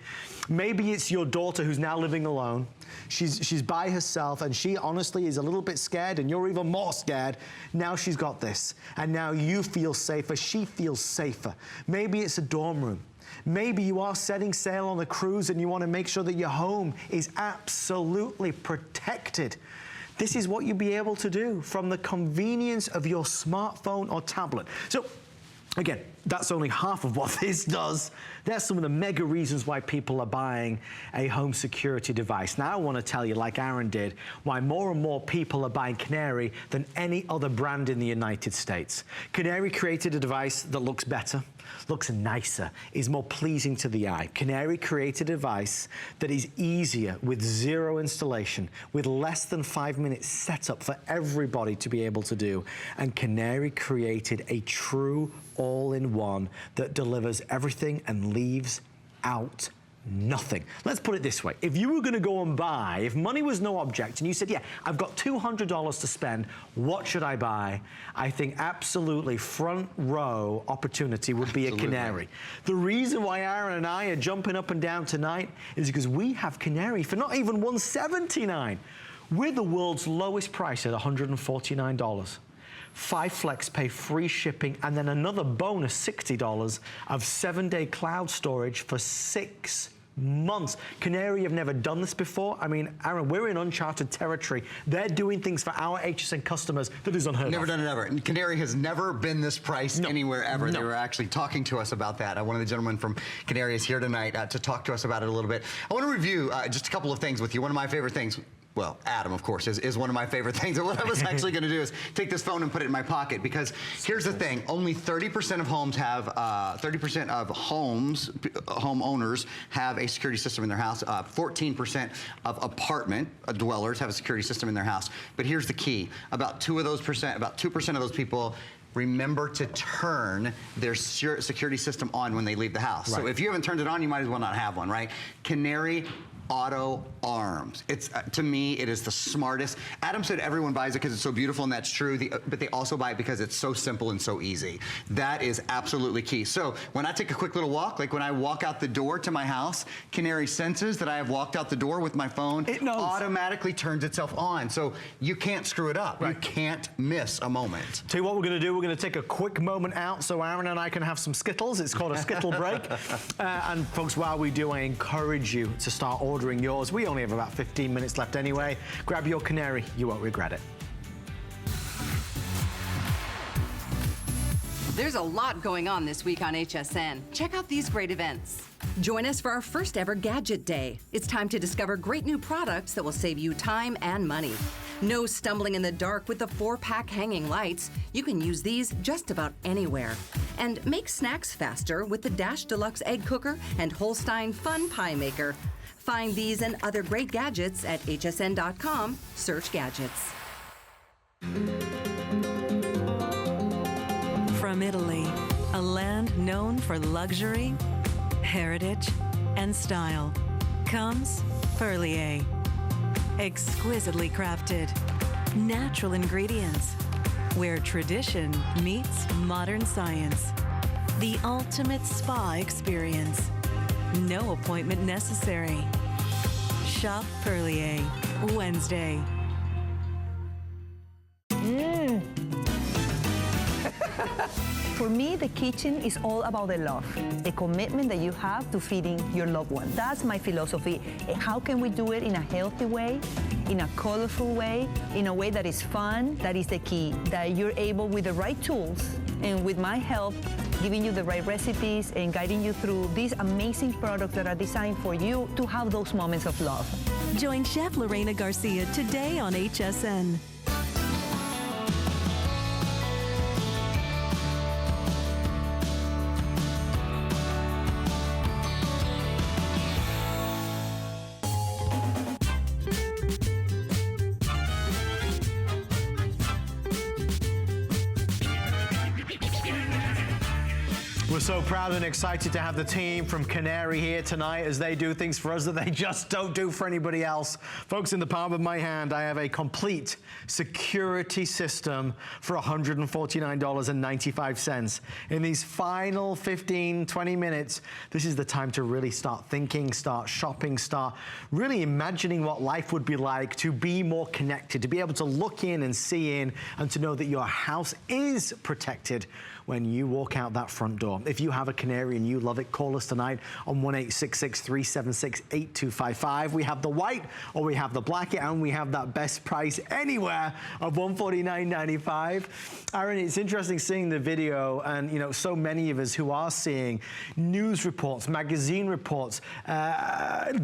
Maybe it's your daughter who's now living alone. She's by herself, and she honestly is a little bit scared, and you're even more scared. Now she's got this, and now you feel safer. She feels safer. Maybe it's a dorm room. Maybe you are setting sail on a cruise and you want to make sure that your home is absolutely protected. This is what you'll be able to do from the convenience of your smartphone or tablet. So, again, that's only half of what this does. There's some of the mega reasons why people are buying a home security device. Now I want to tell you, like Aaron did, why more and more people are buying Canary than any other brand in the United States. Canary created a device that looks better, looks nicer, is more pleasing to the eye. Canary created a device that is easier with 0 installation, with less than 5 minutes setup for everybody to be able to do. And Canary created a true all-in-one that delivers everything and leaves out nothing. Let's put it this way. If you were going to go and buy, if money was no object, and you said, yeah, I've got $200 to spend, what should I buy? I think absolutely front row opportunity would be a Canary. The reason why Aaron and I are jumping up and down tonight is because we have Canary for not even $179. We're the world's lowest price at $149. 5 flex pay, free shipping, and then another bonus $60 of 7-day cloud storage for 6 months. Canary have never done this before. I mean, Aaron, we're in uncharted territory. They're doing things for our HSN customers that is unheard of. Never done it ever. And Canary has never been this priced anywhere ever. No. They were actually talking to us about that. One of the gentlemen from Canary is here tonight to talk to us about it a little bit. I want to review just a couple of things with you. One of my favorite things, well, Adam, of course, is one of my favorite things. And what I was actually going to do is take this phone and put it in my pocket, because here's the thing. Only 30% of homes have, 30% of homeowners have a security system in their house. 14% of apartment dwellers have a security system in their house. But here's the key. About 2% of those people remember to turn their security system on when they leave the house. Right. So if you haven't turned it on, you might as well not have one, right? Canary Auto Arms. It's to me, it is the smartest. Adam said everyone buys it because it's so beautiful, and that's true. But they also buy it because it's so simple and so easy. That is absolutely key. So when I take a quick little walk, like when I walk out the door to my house, Canary senses that I have walked out the door with my phone. It knows. Automatically turns itself on. So you can't screw it up. Right. You can't miss a moment. Tell you what we're going to do. We're going to take a quick moment out so Aaron and I can have some Skittles. It's called a Skittle break. And folks, while we do, I encourage you to start ordering yours. We only have about 15 minutes left anyway. Grab your Canary. You won't regret it. There's a lot going on this week on HSN. Check out these great events. Join us for our first ever Gadget Day. It's time to discover great new products that will save you time and money. No stumbling in the dark with the 4-pack hanging lights. You can use these just about anywhere. And make snacks faster with the Dash Deluxe Egg Cooker and Holstein Fun Pie Maker. Find these and other great gadgets at hsn.com. Search gadgets. From Italy, a land known for luxury, heritage, and style, comes Perlier. Exquisitely crafted, natural ingredients, where tradition meets modern science. The ultimate spa experience. No appointment necessary. Shop Perlier, Wednesday. For me, the kitchen is all about the love, the commitment that you have to feeding your loved one. That's my philosophy. How can we do it in a healthy way, in a colorful way, in a way that is fun? That is the key, that you're able, with the right tools and with my help, giving you the right recipes and guiding you through these amazing products that are designed for you to have those moments of love. Join Chef Lorena Garcia today on HSN. We're so proud and excited to have the team from Canary here tonight as they do things for us that they just don't do for anybody else. Folks, in the palm of my hand, I have a complete security system for $149.95. In these final 15, 20 minutes, this is the time to really start thinking, start shopping, start really imagining what life would be like to be more connected, to be able to look in and see in, and to know that your house is protected when you walk out that front door. If you have a Canary and you love it, call us tonight on 1-866-376-8255. We have the white or we have the black, and we have that best price anywhere of $149.95. Aaron, it's interesting seeing the video, and you know, so many of us who are seeing news reports, magazine reports,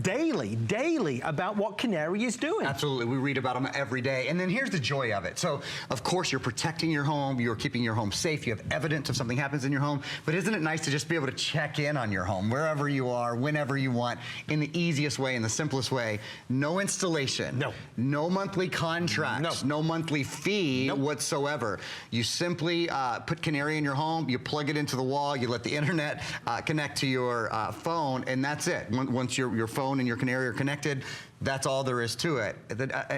daily about what Canary is doing. Absolutely, we read about them every day. And then here's the joy of it. So, of course, you're protecting your home, you're keeping your home safe, you have evidence evidence if something happens in your home, but isn't it nice to just be able to check in on your home, wherever you are, whenever you want, in the easiest way, in the simplest way? No installation. No monthly contracts. No monthly fee whatsoever. You simply put Canary in your home, you plug it into the wall, you let the internet connect to your phone, and that's it. Once your phone and your Canary are connected, that's all there is to it.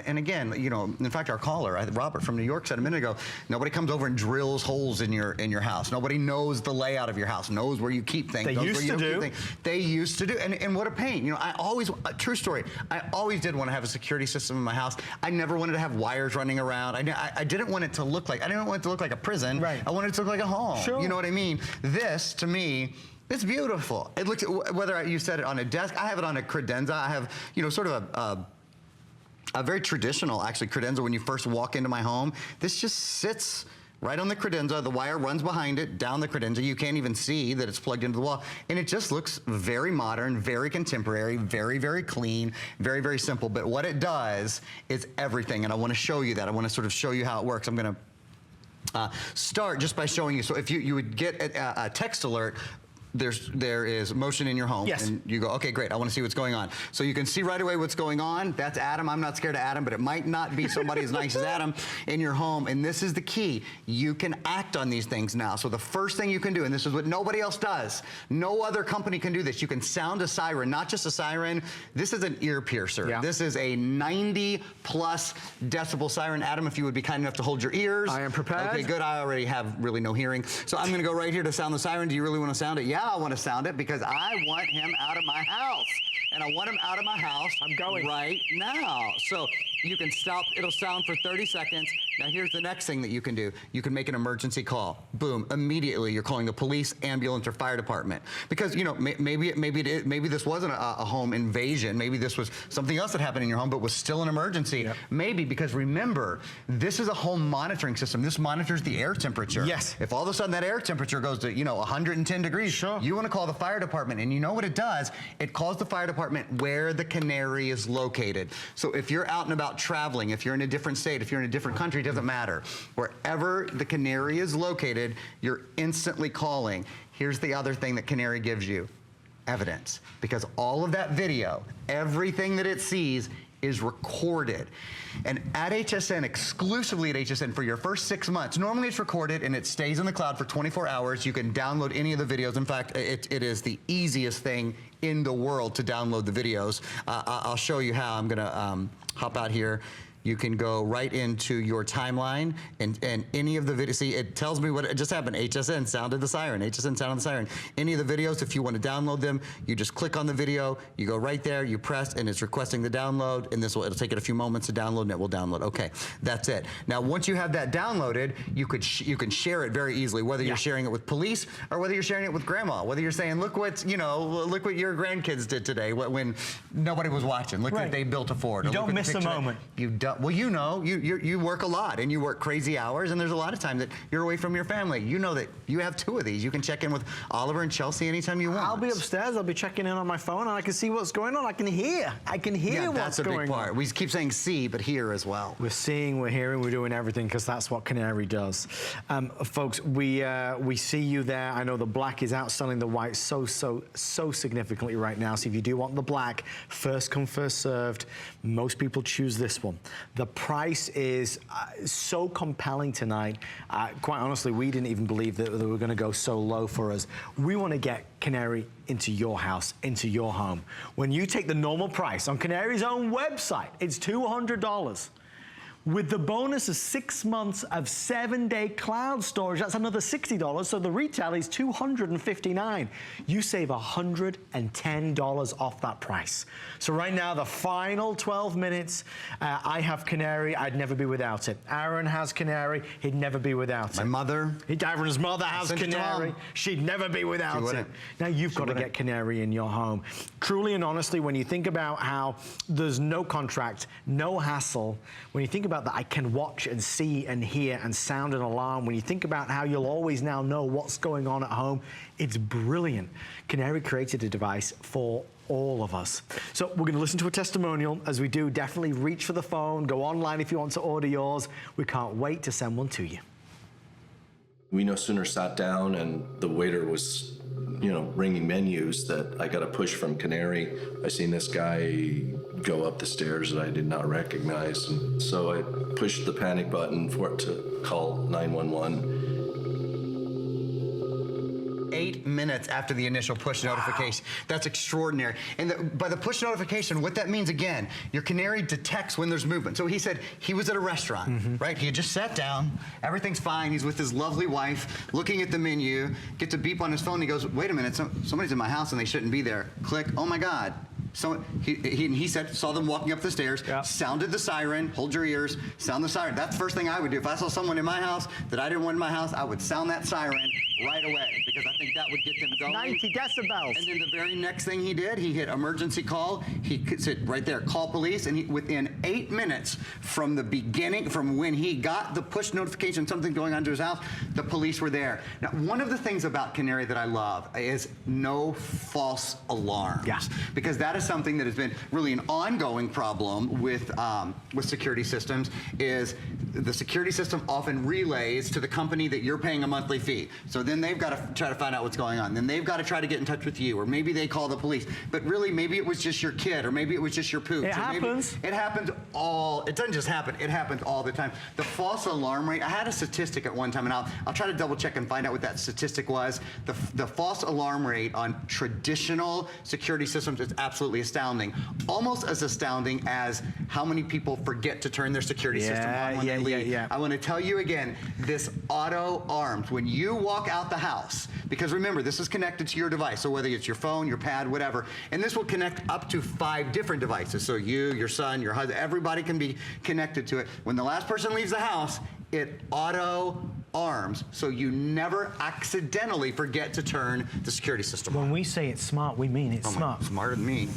And again, you know, in fact, our caller, Robert from New York, said a minute ago, nobody comes over and drills holes in your house. Nobody knows the layout of your house, knows where you keep things. They used to do. They used to do. And what a pain. You know, true story, I always did want to have a security system in my house. I never wanted to have wires running around. I didn't want it to look like, I didn't want it to look like a prison. Right. I wanted it to look like a home. Sure. You know what I mean? This, to me, it's beautiful. It looks, whether you set it on a desk, I have it on a credenza. I have, you know, sort of a very traditional, actually, credenza when you first walk into my home. This just sits right on the credenza. The wire runs behind it, down the credenza. You can't even see that it's plugged into the wall. And it just looks very modern, very contemporary, very, very clean, very, very simple. But what it does is everything. And I want to show you that. I want to sort of show you how it works. I'm going to start just by showing you. So if you would get a text alert, there is motion in your home. Yes. And you go, okay, great, I want to see what's going on. So you can see right away what's going on. That's Adam. I'm not scared of Adam, but it might not be somebody as nice as Adam in your home. And this is the key. You can act on these things now. So the first thing you can do, and this is what nobody else does, no other company can do this. You can sound a siren, not just a siren. This is an ear piercer. Yeah. This is a 90+ decibel siren. Adam, if you would be kind enough to hold your ears. I am prepared. Okay, good. I already have really no hearing. So I'm going to go right here to sound the siren. Do you really want to sound it? Yeah, I want to sound it because I want him out of my house. And I want him out of my house. I'm going right now. So you can stop. It'll sound for 30 seconds. Now here's the next thing that you can do. You can make an emergency call. Boom. Immediately you're calling the police, ambulance, or fire department. Because, you know, maybe this wasn't a home invasion. Maybe this was something else that happened in your home but was still an emergency. Yep. Maybe because, remember, this is a home monitoring system. This monitors the air temperature. Yes. If all of a sudden that air temperature goes to, you know, 110 degrees, sure, you want to call the fire department. And you know what it does? It calls the fire department where the Canary is located. So if you're out and about traveling, if you're in a different state, if you're in a different country, it doesn't matter. Wherever the Canary is located, you're instantly calling. Here's the other thing that Canary gives you: evidence. Because all of that video, everything that it sees, is recorded. And at HSN, exclusively at HSN, for your first 6 months, normally it's recorded and it stays in the cloud for 24 hours. You can download any of the videos. In fact, it is the easiest thing in the world to download the videos. I'll show you how. I'm gonna hop out here. You can go right into your timeline and any of the videos. See, it tells me what just happened. HSN sounded the siren. HSN sounded the siren. Any of the videos, if you want to download them, you just click on the video, you go right there, you press, and it's requesting the download, and it'll take it a few moments to download, and it will download. Okay, that's it. Now, once you have that downloaded, you can share it very easily, whether you're sharing it with police or whether you're sharing it with grandma, whether you're saying, look what your grandkids did today when nobody was watching. Look what they built a fort. You don't miss a moment. You don't. Well, you know, you work a lot and you work crazy hours, and there's a lot of time that you're away from your family. You know that you have 2 of these. You can check in with Oliver and Chelsea anytime you want. I'll be upstairs. I'll be checking in on my phone, and I can see what's going on. I can hear. I can hear what's going on. That's a big part. We keep saying see, but hear as well. We're seeing, we're hearing, we're doing everything because that's what Canary does. Folks, we see you there. I know the black is outselling the white so significantly right now. So if you do want the black, first come, first served. Most people choose this one. The price is so compelling tonight. Quite honestly, we didn't even believe that they were going to go so low for us. We want to get Canary into your house, into your home. When you take the normal price on Canary's own website, it's $200. With the bonus of 6 months of 7-day cloud storage, that's another $60. So the retail is $259. You save $110 off that price. So right now, the final 12 minutes, I have Canary. I'd never be without it. Aaron has Canary. He'd never be without it. My mother. Aaron's mother has Canary. She'd never be without it. Now you've got to get Canary in your home. Truly and honestly, when you think about how there's no contract, no hassle, when you think about that I can watch and see and hear and sound an alarm, when you think about how you'll always now know what's going on at home, it's brilliant. Canary created a device for all of us. So we're going to listen to a testimonial. As we do, definitely reach for the phone, go online if you want to order yours. We can't wait to send one to you. We no sooner sat down and the waiter was, bringing menus that I got a push from Canary. I seen this guy go up the stairs that I did not recognize. And so I pushed the panic button for it to call 911. 8 minutes after the initial push notification. That's extraordinary. And by the push notification, what that means, again, your Canary detects when there's movement. So he said he was at a restaurant, right? He had just sat down, everything's fine, he's with his lovely wife, looking at the menu, gets a beep on his phone, he goes, wait a minute, somebody's in my house and they shouldn't be there. Click, oh my God. So he said, saw them walking up the stairs, sounded the siren, hold your ears, sound the siren. That's the first thing I would do. If I saw someone in my house that I didn't want in my house, I would sound that siren right away because I think that would get them going. 90 decibels. And then the very next thing he did, he hit emergency call. He said right there, call police. And within 8 minutes from the beginning, from when he got the push notification, something going on to his house, the police were there. Now, one of the things about Canary that I love is no false alarms. Yeah. Because that is something that has been really an ongoing problem with security systems is the security system often relays to the company that you're paying a monthly fee. So then they've got to try to find out what's going on. Then they've got to try to get in touch with you, or maybe they call the police. But really, maybe it was just your kid, or maybe it was just your pooch. It happens. It happens it doesn't just happen, it happens all the time. The false alarm rate, I had a statistic at one time, and I'll try to double check and find out what that statistic was. The false alarm rate on traditional security systems is absolutely astounding. Almost as astounding as how many people forget to turn their security system on when they leave. I want to tell you again, this auto arms, when you walk out the house, because remember, this is connected to your device, so whether it's your phone, your pad, whatever, and this will connect up to 5 different devices. So you, your son, your husband, everybody can be connected to it. When the last person leaves the house, it auto arms, so you never accidentally forget to turn the security system on. When we say it's smart, we mean it's smart. Smarter than me.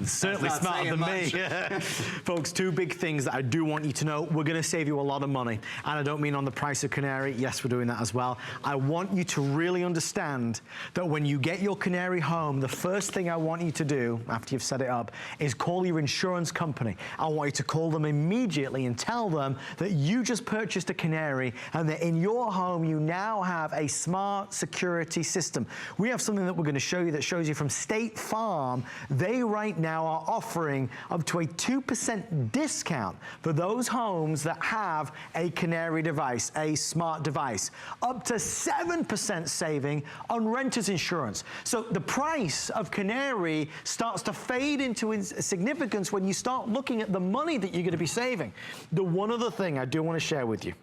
Certainly smarter than me. Folks, 2 big things that I do want you to know. We're going to save you a lot of money. And I don't mean on the price of Canary. Yes, we're doing that as well. I want you to really understand that when you get your Canary home, the first thing I want you to do, after you've set it up, is call your insurance company. I want you to call them immediately and tell them that you just purchased a Canary and that in your home you now have a smart security system. We have something that we're going to show you that shows you from State Farm. They right now are offering up to a 2% discount for those homes that have a Canary device, a smart device. Up to 7% saving on renter's insurance. So the price of Canary starts to fade into significance when you start looking at the money that you're going to be saving. The one other thing I do want to share with you.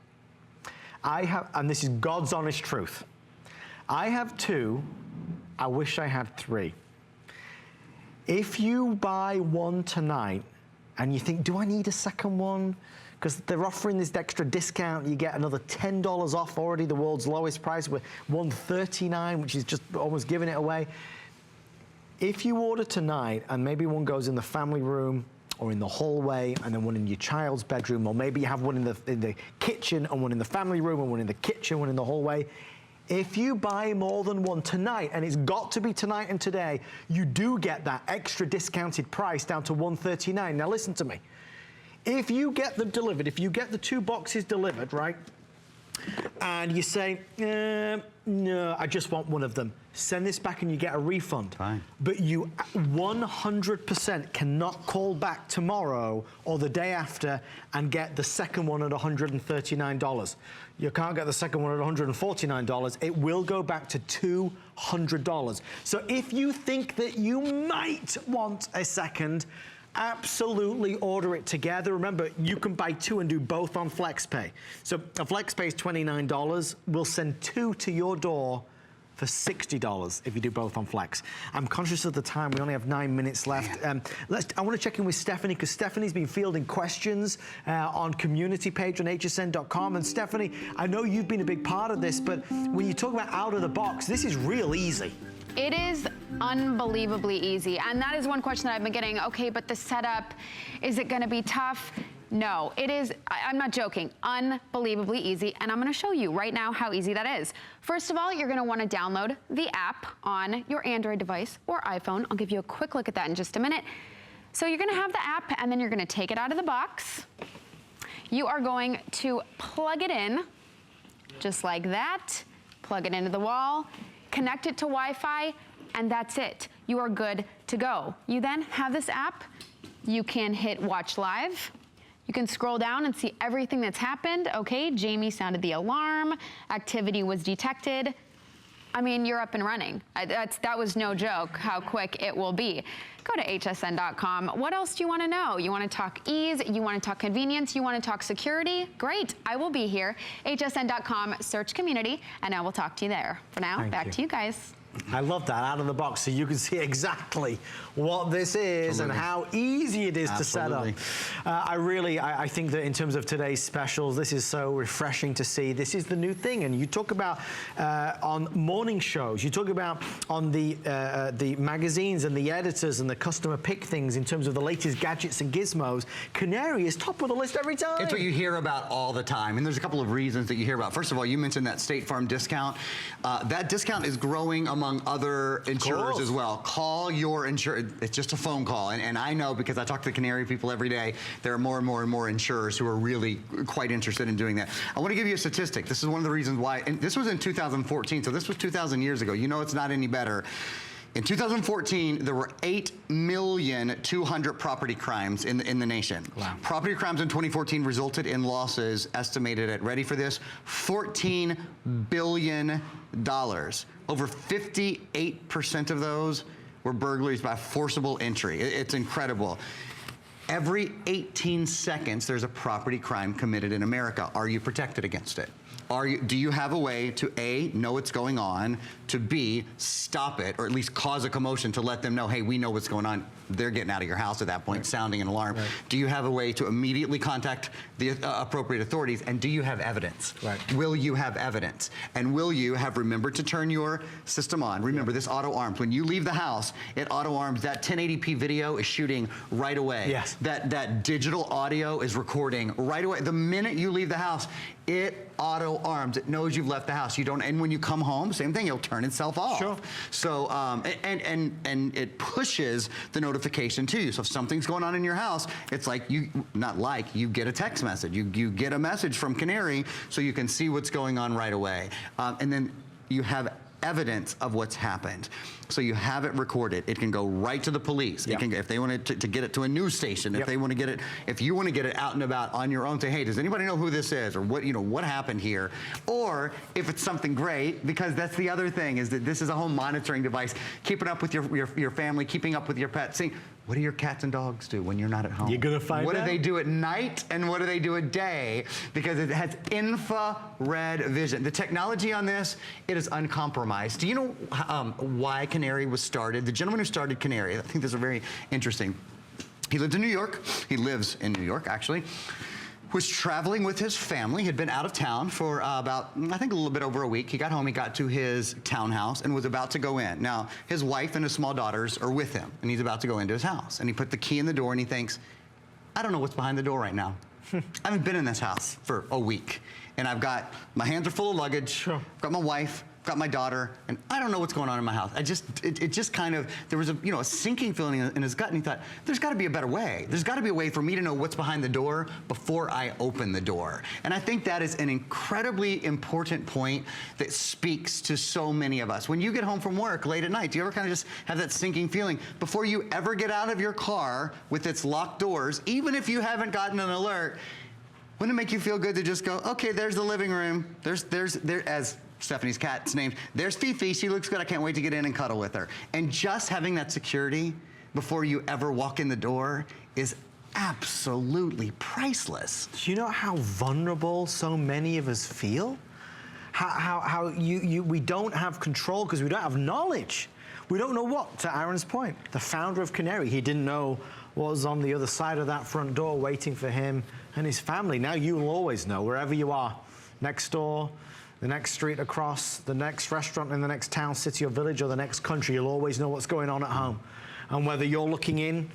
I have, and this is God's honest truth, I have 2, I wish I had 3. If you buy one tonight and you think, do I need a second one? Because they're offering this extra discount, you get another $10 off already, the world's lowest price, with $139, which is just almost giving it away. If you order tonight and maybe one goes in the family room or in the hallway, and then one in your child's bedroom, or maybe you have one in the kitchen, and one in the family room, and one in the kitchen, one in the hallway. If you buy more than one tonight, and it's got to be tonight and today, you do get that extra discounted price down to $139. Now listen to me. If you get them delivered, if you get the 2 boxes delivered, right, and you say, no, I just want one of them, send this back and you get a refund. Fine. But you 100% cannot call back tomorrow or the day after and get the second one at $139. You can't get the second one at $149. It will go back to $200. So if you think that you might want a second, absolutely order it together. Remember, you can buy 2 and do both on FlexPay. So a FlexPay is $29. We'll send 2 to your door for $60 if you do both on Flex. I'm conscious of the time. We only have 9 minutes left. I want to check in with Stephanie, because Stephanie's been fielding questions on community page on hsn.com. And Stephanie, I know you've been a big part of this, but when you talk about out of the box, this is real easy. It is unbelievably easy. And that is one question that I've been getting. Okay, but the setup, is it going to be tough? No, it is, I'm not joking, unbelievably easy. And I'm going to show you right now how easy that is. First of all, you're going to want to download the app on your Android device or iPhone. I'll give you a quick look at that in just a minute. So you're going to have the app, and then you're going to take it out of the box. You are going to plug it in just like that. Plug it into the wall, connect it to Wi-Fi, and that's it. You are good to go. You then have this app. You can hit watch live. You can scroll down and see everything that's happened. Okay, Jamie sounded the alarm. Activity was detected. I mean, you're up and running. That was no joke how quick it will be. Go to hsn.com. What else do you want to know? You want to talk ease? You want to talk convenience? You want to talk security? Great, I will be here. hsn.com, search community, and I will talk to you there. For now, back to you guys. I love that, out of the box, so you can see exactly what this is and how easy it is to set up. I think that in terms of today's specials, this is so refreshing to see. This is the new thing, and you talk about on morning shows, you talk about on the magazines and the editors and the customer pick things in terms of the latest gadgets and gizmos. Canary is top of the list every time. It's what you hear about all the time, and there's a couple of reasons that you hear about. First of all, you mentioned that State Farm discount. That discount is growing among other insurers as well. Call your insurer. It's just a phone call. And I know, because I talk to Canary people every day, there are more and more and more insurers who are really quite interested in doing that. I want to give you a statistic. This is one of the reasons why, and this was in 2014, so this was 2,000 years ago. You know it's not any better. In 2014, there were 8,200,000 property crimes in the nation. Wow. Property crimes in 2014 resulted in losses estimated at, ready for this, $14 billion. Over 58% of those were burglaries by forcible entry. It's incredible. Every 18 seconds, there's a property crime committed in America. Are you protected against it? Do you have a way to A, know what's going on, to B, stop it, or at least cause a commotion to let them know, hey, we know what's going on. They're getting out of your house at that point, sounding an alarm. Do you have a way to immediately contact the appropriate authorities, and do you have evidence? Will you have evidence? And will you have remembered to turn your system on? Remember, this auto arms. When you leave the house, it auto arms. That 1080p video is shooting right away. Yes. That digital audio is recording right away. The minute you leave the house, it auto arms. It knows you've left the house. You don't, and when you come home, same thing. It'll turn itself off. Sure. So, and it pushes the notification to you. So if something's going on in your house, it's like you get a text message. You get a message from Canary, so you can see what's going on right away. And then you have evidence of what's happened. So you have it recorded. It can go right to the police. It can, if they want to get it to a news station, if they want to get it, if you want to get it out and about on your own, say, hey, does anybody know who this is, or what happened here? Or if it's something great, because that's the other thing, is that this is a home monitoring device, keeping up with your family, keeping up with your pets, seeing what do your cats and dogs do when you're not at home? You're gonna find out. What do they do at night, and what do they do at day? Because it has infrared vision. The technology on this, it is uncompromised. Do you know why Canary was started? The gentleman who started Canary, I think this is very interesting. He lived in New York. He lives in New York, actually. Was traveling with his family, had been out of town for about, I think, a little bit over a week. He got home, he got to his townhouse and was about to go in. Now, his wife and his small daughters are with him, and he's about to go into his house. And he put the key in the door, and he thinks, I don't know what's behind the door right now. I haven't been in this house for a week. And I've got, my hands are full of luggage. I've got my wife, got my daughter, and I don't know what's going on in my house. It just kind of, there was a sinking feeling in his gut, and he thought, there's got to be a better way. There's got to be a way for me to know what's behind the door before I open the door. And I think that is an incredibly important point that speaks to so many of us. When you get home from work late at night, do you ever kind of just have that sinking feeling before you ever get out of your car with its locked doors, even if you haven't gotten an alert? Wouldn't it make you feel good to just go, okay, there's the living room. There, as Stephanie's cat's name, there's Fifi. She looks good. I can't wait to get in and cuddle with her. And just having that security before you ever walk in the door is absolutely priceless. Do you know how vulnerable so many of us feel? How we don't have control because we don't have knowledge. We don't know what, to Aaron's point. The founder of Canary, he didn't know what was on the other side of that front door waiting for him and his family. Now you will always know, wherever you are, next door, the next street across, the next restaurant in the next town, city or village, or the next country, you'll always know what's going on at home. And whether you're looking in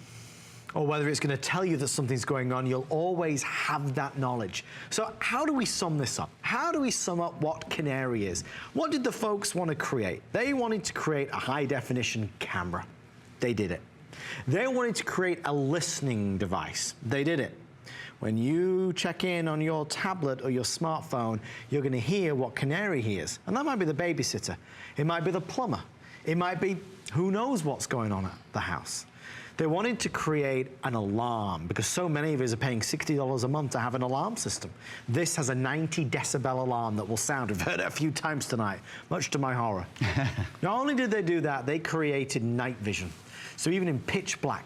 or whether it's going to tell you that something's going on, you'll always have that knowledge. So how do we sum this up? How do we sum up what Canary is? What did the folks want to create? They wanted to create a high-definition camera. They did it. They wanted to create a listening device. They did it. When you check in on your tablet or your smartphone, you're going to hear what Canary hears. And that might be the babysitter. It might be the plumber. It might be who knows what's going on at the house. They wanted to create an alarm because so many of us are paying $60 a month to have an alarm system. This has a 90 decibel alarm that will sound. I've heard it a few times tonight, much to my horror. Not only did they do that, they created night vision. So even in pitch black,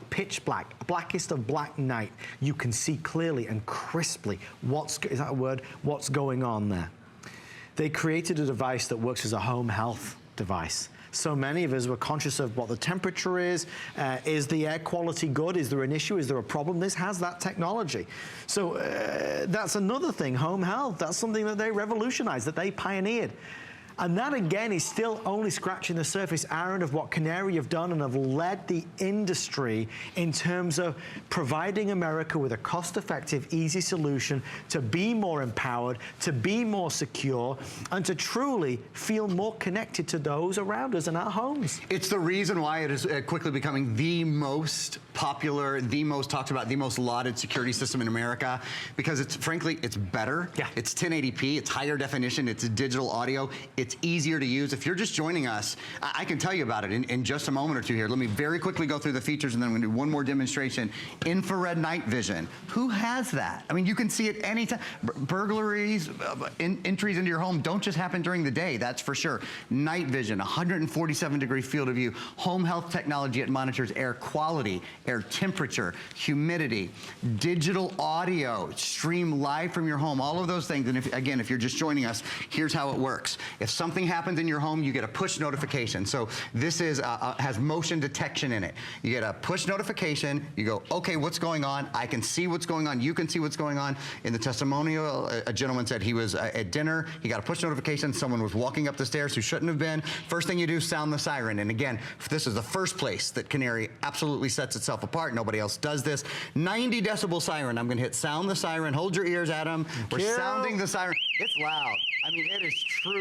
blackest of black night, you can see clearly and crisply is that a word? What's going on there. They created a device that works as a home health device. So many of us were conscious of what the temperature is the air quality good? Is there an issue? Is there a problem? This has that technology. So that's another thing, home health. That's something that they revolutionized, that they pioneered. And that, again, is still only scratching the surface, Aaron, of what Canary have done and have led the industry in terms of providing America with a cost-effective, easy solution to be more empowered, to be more secure, and to truly feel more connected to those around us in our homes. It's the reason why it is quickly becoming the most popular, the most talked about, the most lauded security system in America, because it's, frankly, it's better. Yeah. It's 1080p, it's higher definition, it's digital audio, it's easier to use. If you're just joining us, I can tell you about it in just a moment or two here. Let me very quickly go through the features and then we're gonna do one more demonstration. Infrared night vision. Who has that? I mean, you can see it anytime. Burglaries, entries into your home don't just happen during the day, that's for sure. Night vision, 147-degree field of view. Home health technology, it monitors air quality, air temperature, humidity, digital audio, stream live from your home, all of those things. And if you're just joining us, here's how it works. If something happens in your home, you get a push notification. So this is has motion detection in it. You get a push notification, you go, okay, what's going on? I can see what's going on, you can see what's going on. In the testimonial, a gentleman said he was at dinner, he got a push notification, someone was walking up the stairs who shouldn't have been. First thing you do, sound the siren. And again, this is the first place that Canary absolutely sets itself apart. Nobody else does this. 90 decibel siren. I'm gonna hit sound the siren. Hold your ears, Adam. We're sounding the siren. It's loud. I mean, it is true.